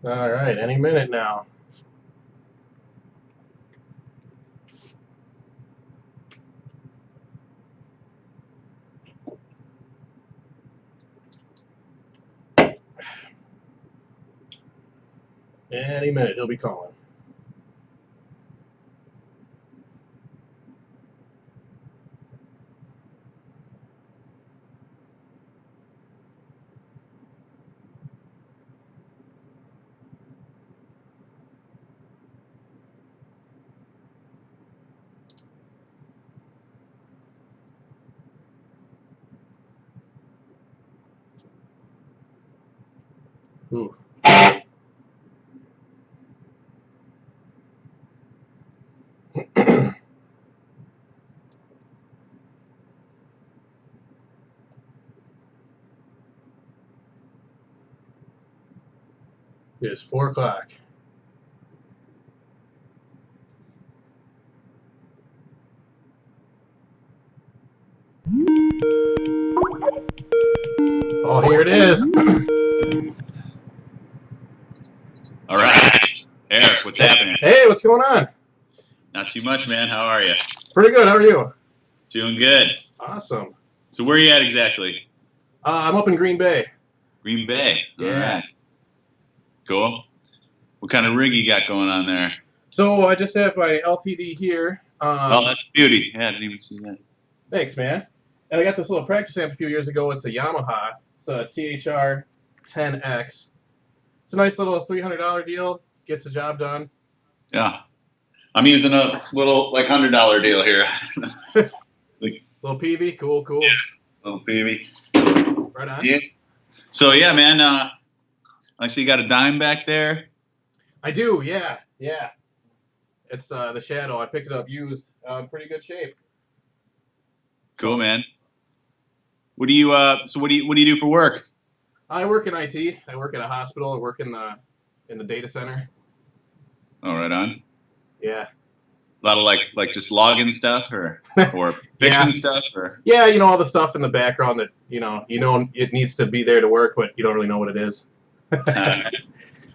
All right, any minute now. Any minute, he'll be calling. Ooh. It is 4 o'clock. Oh, here it is. All right. Eric, what's happening? Hey, what's going on? Not too much, man. How are you? Pretty good. How are you? Doing good. Awesome. So where are you at exactly? I'm up in Green Bay. Green Bay. Yeah. All right. Cool. What kind of rig you got going on there? So I just have my LTD here. Oh, that's a beauty. Yeah, I didn't even see that. Thanks, man. And I got this little practice amp a few years ago. It's a Yamaha. It's a THR 10X. It's a nice little $300 deal. Gets the job done. Yeah. I'm using a little like $100 deal here. Little PV. Cool. Yeah. Little PV. Right on. Yeah. So yeah, man. I see you got a dime back there. I do. Yeah. It's the Shadow. I picked it up used. Pretty good shape. Cool, man. What do you what do you do for work? I work in IT. I work at a hospital. I work in the data center. Oh, right on. Yeah. A lot of like just logging stuff or fixing stuff or yeah, all the stuff in the background that it needs to be there to work, but you don't really know what it is.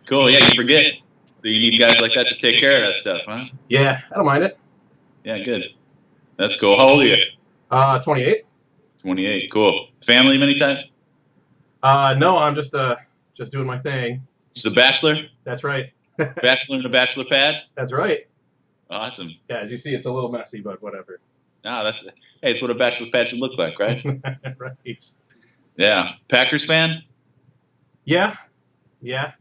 Cool. Yeah, you forget. So you need guys like that to take care of that stuff, huh? Yeah, I don't mind it. Yeah, good. That's cool. How old are you? 28. 28. Cool. Family of any type? No, I'm just doing my thing. Just a bachelor? That's right. Bachelor in a bachelor pad? That's right. Awesome. Yeah, as you see, it's a little messy, but whatever. No, hey, it's what a bachelor pad should look like, right? Right. Yeah. Packers fan? Yeah. A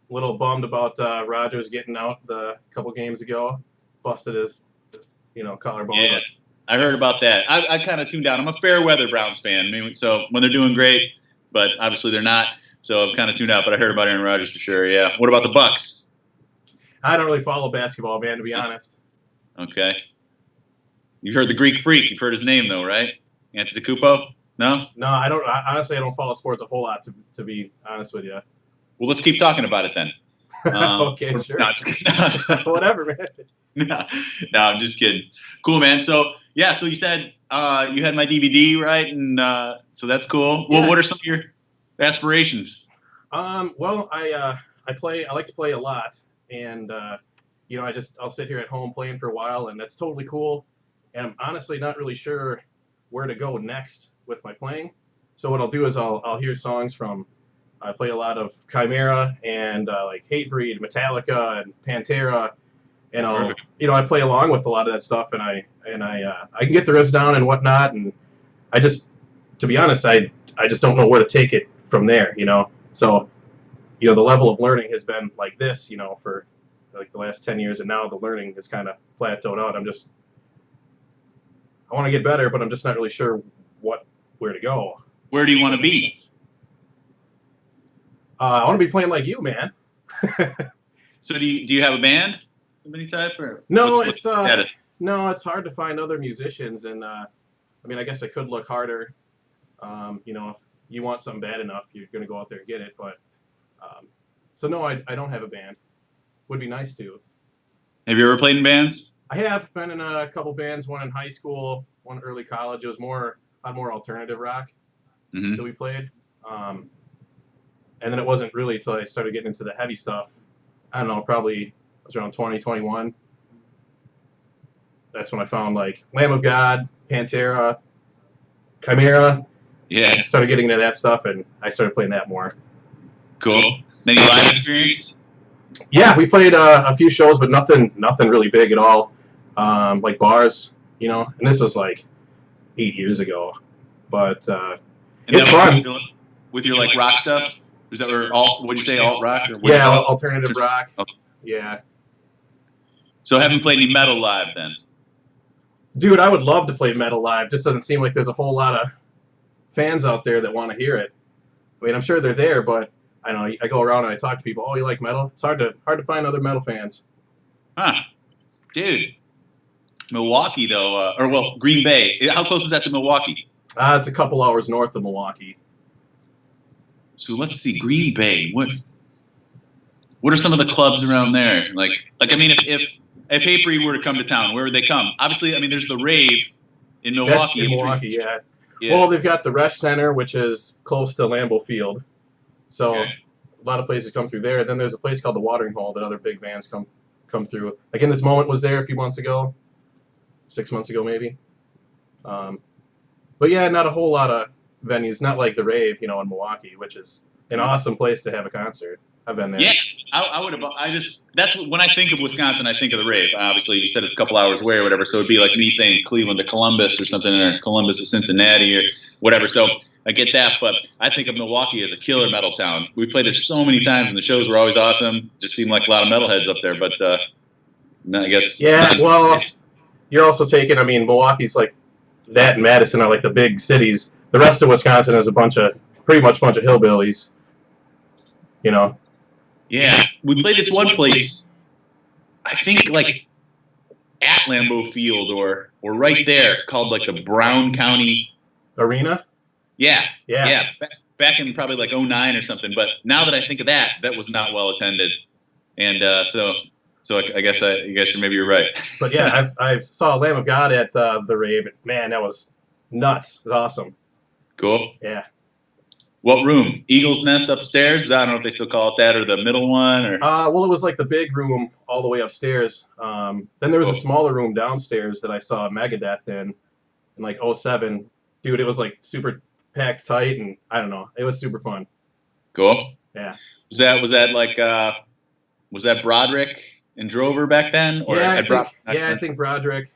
little bummed about Rodgers getting out a couple games ago. Busted his, collarbone. Yeah. I heard about that. I kind of tuned out. I'm a fair weather Browns fan. I mean, so when they're doing great, but obviously they're not. So I've kind of tuned out. But I heard about Aaron Rodgers for sure. Yeah. What about the Bucks? I don't really follow basketball, man, to be honest. Okay. You've heard the Greek Freak. You've heard his name, though, right? Antetokounmpo? No? No, I don't. Honestly, I don't follow sports a whole lot, to be honest with you. Well, let's keep talking about it then. Okay, sure. Whatever, man. No, I'm just kidding. Cool, man. So, yeah, so you said you had my DVD, right? And so that's cool. Well, what are some of your aspirations? Well, I like to play a lot, and I'll sit here at home playing for a while, and that's totally cool. And I'm honestly not really sure where to go next with my playing. So what I'll do is I'll hear songs from. I play a lot of Chimera and like Hatebreed, Metallica, and Pantera, and I play along with a lot of that stuff, and I can get the riffs down and whatnot, and to be honest, I just don't know where to take it from there, So, the level of learning has been like this, for like the last 10 years, and now the learning is kind of plateaued out. I want to get better, but I'm just not really sure where to go. Where do you want to be? I want to be playing like you, man. So do you have a band of any type? Or no, it's hard to find other musicians, and I guess I could look harder. If you want something bad enough, you're going to go out there and get it. But so no, I don't have a band. Would be nice to. Have you ever played in bands? I have been in a couple bands. One in high school, one early college. It was more alternative rock that we played. And then it wasn't really until I started getting into the heavy stuff. I don't know, probably was around 2021. That's when I found like Lamb of God, Pantera, Chimera. Yeah. Started getting into that stuff, and I started playing that more. Cool. Any live experience? Yeah, we played a few shows, but nothing really big at all. Like bars, you know. And this was like 8 years ago, but it's fun. With your like rock stuff? Is that or alt? What'd you say? Alt rock? Or yeah, alternative rock. Oh. Yeah. So haven't played any metal live then? Dude, I would love to play metal live. Just doesn't seem like there's a whole lot of fans out there that want to hear it. I mean, I'm sure they're there, but I don't know. I go around and I talk to people. Oh, you like metal? It's hard to find other metal fans. Huh, dude. Milwaukee though, or well, Green Bay. How close is that to Milwaukee? It's a couple hours north of Milwaukee. So let's see, Green Bay. What are some of the clubs around there? Like I mean, if Hatebreed were to come to town, where would they come? Obviously, I mean, there's the Rave in Milwaukee. That's in Milwaukee, yeah. Well, they've got the Resch Center, which is close to Lambeau Field. So a lot of places come through there. Then there's a place called the Watering Hole that other big bands come through. Like In This Moment was there a few months ago, 6 months ago maybe. But yeah, not a whole lot of venues. Not like the Rave, you know, in Milwaukee, which is an awesome place to have a concert. I've been there. Yeah, I would have. That's when I think of Wisconsin, I think of the Rave. Obviously, you said it's a couple hours away or whatever, so it'd be like me saying Cleveland to Columbus or something, or Columbus to Cincinnati or whatever. So I get that, but I think of Milwaukee as a killer metal town. We played there so many times, and the shows were always awesome. Just seemed like a lot of metalheads up there, but I guess. Yeah, well, you're also taking. I mean, Milwaukee's like that, and Madison are like the big cities. The rest of Wisconsin is pretty much a bunch of hillbillies. You know. Yeah, we played this one place, I think like at Lambeau Field or right there, called like the Brown County Arena. Yeah. Back in probably like 2009 or something. But now that I think of that, that was not well attended, and so I guess maybe you're right. But yeah, I saw Lamb of God at the Rave. Man, that was nuts. It was awesome. Cool. Yeah. What room? Eagle's Nest upstairs? I don't know if they still call it that, or the middle one, or. Well, it was like the big room all the way upstairs. Then there was a smaller room downstairs that I saw Megadeth in like 2007. Dude, it was like super packed tight, and I don't know, it was super fun. Cool. Yeah. Was that Broderick and Drover back then, or I think Broderick.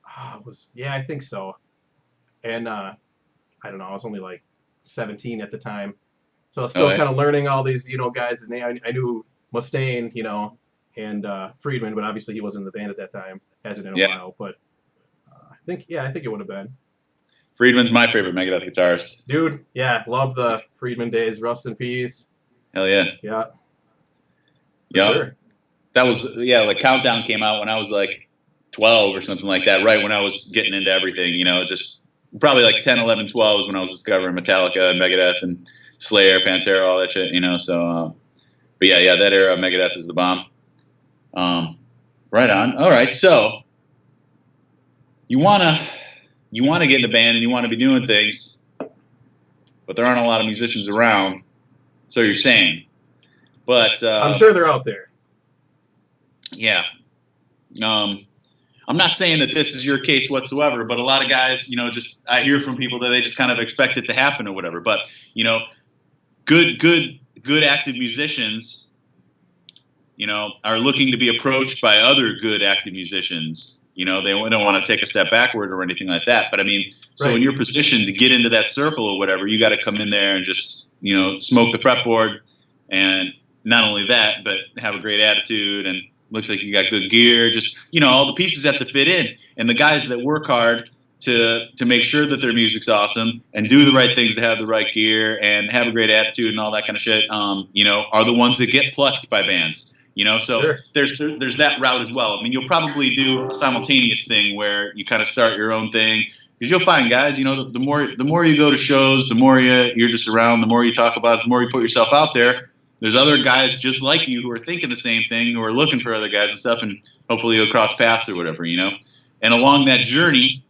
I think so. And I don't know. I was only like 17 at the time, so I was still kind of learning all these, you know, guys' names. I knew Mustaine, you know, and Friedman, but obviously he wasn't in the band at that time. Hasn't in a while, but I think it would have been. Friedman's my favorite Megadeth guitarist. Dude, yeah, love the Friedman days. Rust in peace. Hell yeah. Yeah. Yeah. Sure. That was like Countdown came out when I was like 12 or something like that, right when I was getting into everything, you know, just probably like 10, 11, 12 is when I was discovering Metallica and Megadeth and Slayer, Pantera, all that shit, you know. So, but yeah, that era of Megadeth is the bomb. Right on. All right, so you wanna get in a band and you want to be doing things, but there aren't a lot of musicians around. So you're saying, but I'm sure they're out there. Yeah. I'm not saying that this is your case whatsoever, but a lot of guys, you know, just I hear from people that they just kind of expect it to happen or whatever. But, you know, good active musicians, you know, are looking to be approached by other good active musicians. You know, they don't want to take a step backward or anything like that. But I mean, so in your position to get into that circle or whatever, you got to come in there and just, you know, smoke the fretboard, and not only that, but have a great attitude and looks like you got good gear, just, you know, all the pieces have to fit in. And the guys that work hard to make sure that their music's awesome and do the right things to have the right gear and have a great attitude and all that kind of shit, you know, are the ones that get plucked by bands, you know? So there's that route as well. I mean, you'll probably do a simultaneous thing where you kind of start your own thing, because you'll find guys, you know, the more you go to shows, the more you're just around, the more you talk about it, the more you put yourself out there. There's other guys just like you who are thinking the same thing, who are looking for other guys and stuff, and hopefully you'll cross paths or whatever, you know? And along that journey,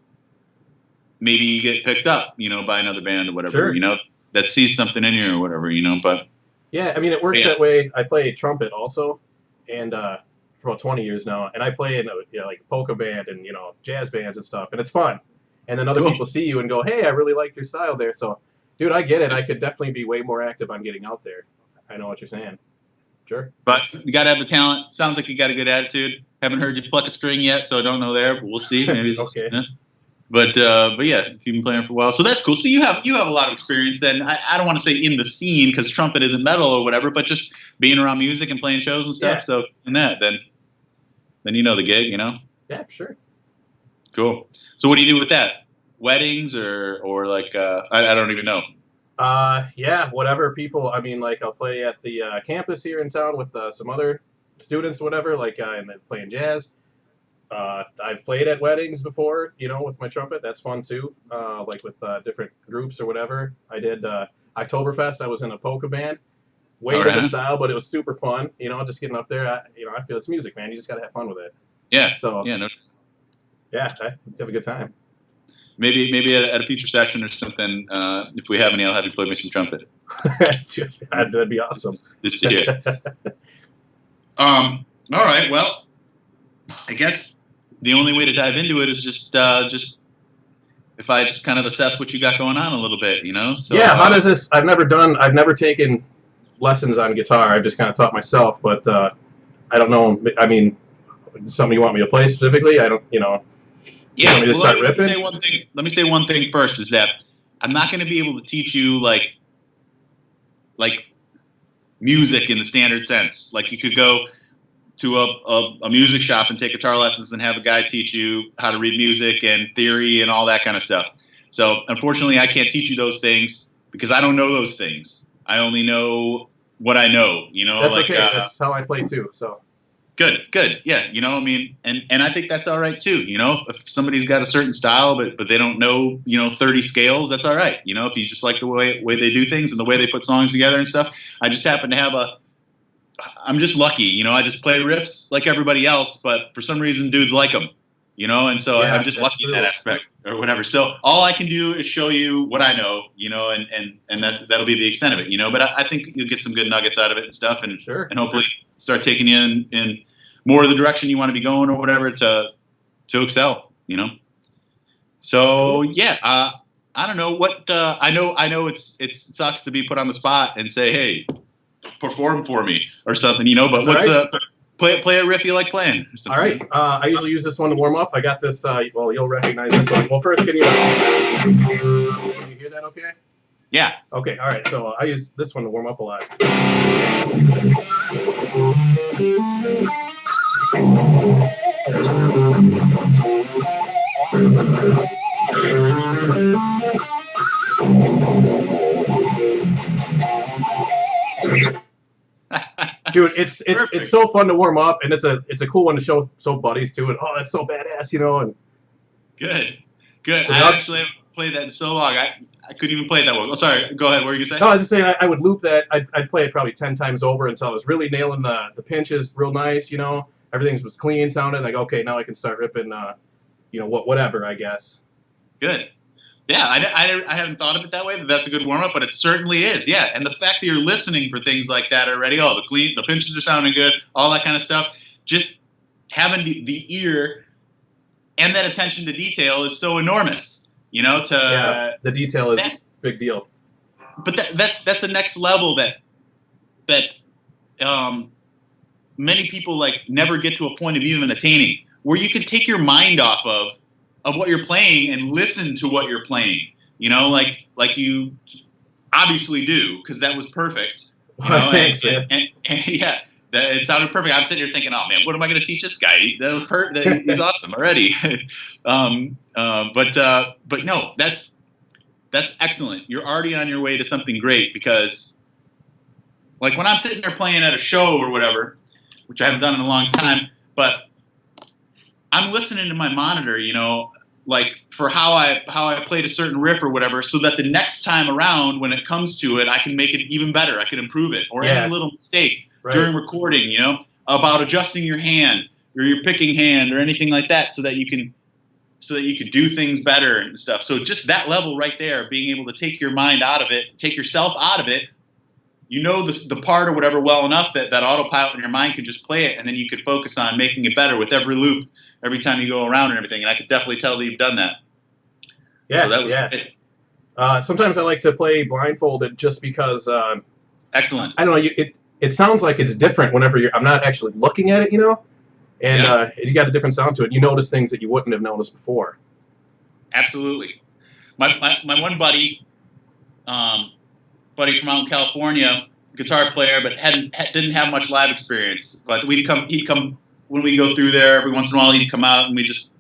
maybe you get picked up, you know, by another band or whatever, you know? that sees something in you or whatever, But Yeah, I mean, it works that way. I play trumpet also, and for about 20 years now, and I play in like polka band and jazz bands and stuff, and it's fun. And then other people see you and go, "Hey, I really liked your style there." So, dude, I get it. I could definitely be way more active on getting out there. I know what you're saying. Sure. But you got to have the talent. Sounds like you got a good attitude. Haven't heard you pluck a string yet, so I don't know there, but we'll see. Maybe. Okay. But yeah, you've been playing for a while, so that's cool. So you have a lot of experience. Then I don't want to say in the scene because trumpet isn't metal or whatever, but just being around music and playing shows and stuff. Yeah. So in that, then you know the gig, Yeah, sure. Cool. So what do you do with that? Weddings or like I don't even know. Yeah, whatever people. I mean, like I'll play at the campus here in town with some other students, whatever. Like and playing jazz. I've played at weddings before, with my trumpet. That's fun too. Like with different groups or whatever. I did Oktoberfest. I was in a polka band. Way different style, but it was super fun. Just getting up there. I feel it's music, man. You just gotta have fun with it. Yeah. So yeah, I have a good time. Maybe at a future session or something. If we have any, I'll have you play me some trumpet. That'd be awesome. Just to hear. All right. Well, I guess the only way to dive into it is just if I just kind of assess what you got going on a little bit, So, yeah. How does this? I've never taken lessons on guitar. I've just kind of taught myself, but I don't know. I mean, something you want me to play specifically? I don't. Yeah. Want me to start ripping? Let me say one thing first. Is that I'm not going to be able to teach you like music in the standard sense. Like you could go to a music shop and take guitar lessons and have a guy teach you how to read music and theory and all that kind of stuff. So unfortunately, I can't teach you those things because I don't know those things. I only know what I know. That's okay. That's how I play too. So good. Yeah. I mean, and I think that's all right too. If somebody's got a certain style, but they don't know 30 scales, that's all right. If you just like the way they do things and the way they put songs together and stuff. I just happen to have I'm just lucky, I just play riffs like everybody else, but for some reason dudes like them, and so I'm just lucky in that aspect or whatever. So all I can do is show you what I know, and that'll be the extent of it, but I think you'll get some good nuggets out of it and stuff and hopefully start taking you in more of the direction you want to be going or whatever to excel, So yeah, I don't know what, I know it sucks to be put on the spot and say, hey, perform for me or something, but play a riff you like playing. All right. I usually use this one to warm up. I got this. Well, you'll recognize this one. Well, first, can you hear that? Okay. Yeah. Okay. All right. So I use this one to warm up a lot. Dude, it's so fun to warm up, and it's a cool one to show buddies too. And that's so badass, And good. I actually haven't played that in so long. I couldn't even play it that well. Oh, sorry. Go ahead. What were you saying? No, I was just saying I would loop that. I'd play it probably 10 times over until I was really nailing the pinches real nice. Everything was clean sounding. Like, okay, now I can start ripping. Whatever, I guess. Good. Yeah, I haven't thought of it that way, but that's a good warm-up, but it certainly is, yeah. And the fact that you're listening for things like that already, the pinches are sounding good, all that kind of stuff, just having the ear and that attention to detail is so enormous, the detail is big deal. But that's the next level that many people never get to a point of even attaining, where you can take your mind off of what you're playing and listen to what you're playing, like you obviously do, because that was perfect. Thanks, and yeah, it sounded perfect. I'm sitting here thinking, oh man, what am I going to teach this guy? That was perfect. He's awesome already. But no, that's excellent. You're already on your way to something great, because when I'm sitting there playing at a show or whatever, which I haven't done in a long time, but I'm listening to my monitor, for how I played a certain riff or whatever, so that the next time around when it comes to it, I can make it even better. I can improve it, or any little mistake during recording, about adjusting your hand or your picking hand or anything like that, so that you can so that you could do things better and stuff. So just that level right there, being able to take your mind out of it, take yourself out of it, you know the part or whatever well enough that autopilot in your mind can just play it, and then you could focus on making it better with every loop, every time you go around and everything. And I could definitely tell that you've done that. Yeah, so that was yeah. great. Sometimes I like to play blindfolded just because Excellent. I don't know. It sounds like it's different whenever I'm not actually looking at it, you know, and you got a different sound to it. You notice things that you wouldn't have noticed before. Absolutely. My one buddy from out in California, guitar player, but didn't have much live experience. But he'd come when we go through there every once in a while. He'd come out and we just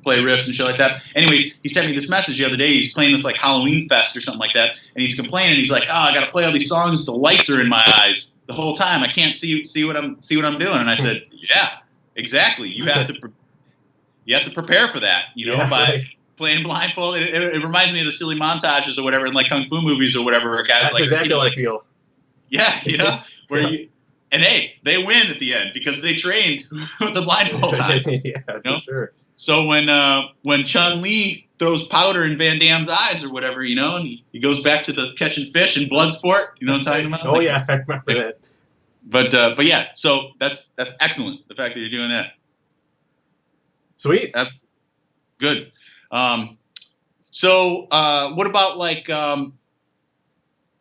play riffs and shit like that. Anyways, he sent me this message the other day. He's playing this like Halloween fest or something like that, and he's complaining. He's like, "Oh, I got to play all these songs. The lights are in my eyes the whole time. I can't see what I'm doing." And I said, "Yeah, exactly. You have to prepare for that. You know, by playing blindfold." It reminds me of the silly montages or whatever in like kung fu movies or whatever. Where guys That's exactly how I feel. Yeah, you know, where you. And hey, they win at the end because they trained with the blindfold on. Yeah, you know? for sure. So when Chun-Li throws powder in Van Damme's eyes or whatever, you know, and he goes back to the catching fish and Bloodsport, you know what I'm talking about? Oh yeah, I remember that. But yeah, so that's excellent. The fact that you're doing that. Sweet. That's good. So what about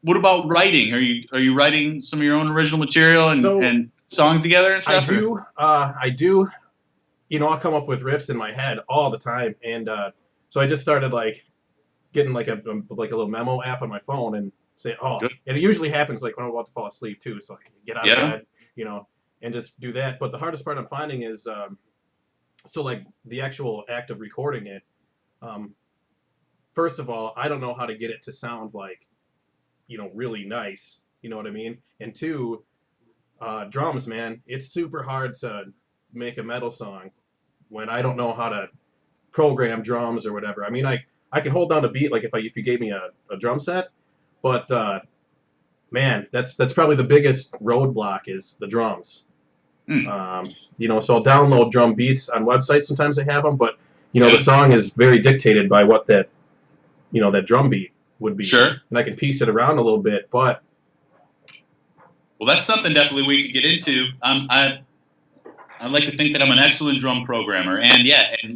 what about writing? Are you writing some of your own original material and songs together and stuff? I do. You know, I'll come up with riffs in my head all the time, and so I just started like getting like a little memo app on my phone and say, "Oh," good. And it usually happens like when I'm about to fall asleep too, so I can get out of bed, you know, and just do that. But the hardest part I'm finding is so like the actual act of recording it. First of all, I don't know how to get it to sound like, you know, really nice. You know what I mean? And two, drums, man, it's super hard to make a metal song when I don't know how to program drums or whatever. I mean, I can hold down a beat like if you gave me a drum set, but man, that's probably the biggest roadblock is the drums. You know, so I'll download drum beats on websites. Sometimes they have them, but you know, the song is very dictated by what that drum beat would be. Sure. And I can piece it around a little bit, but well, that's something definitely we could get into. I like to think that I'm an excellent drum programmer, and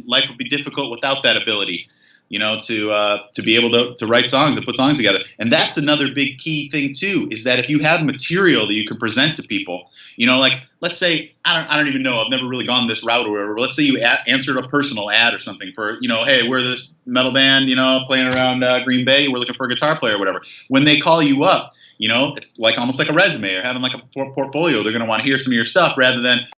life would be difficult without that ability, you know, to be able to write songs and put songs together. And that's another big key thing too, is that if you have material that you can present to people, you know, like let's say I don't even know, I've never really gone this route or whatever. But let's say you answered a personal ad or something for, you know, hey, we're this metal band, you know, playing around Green Bay, we're looking for a guitar player or whatever. When they call you up, you know, it's like almost like a resume or having like a portfolio. They're going to want to hear some of your stuff rather than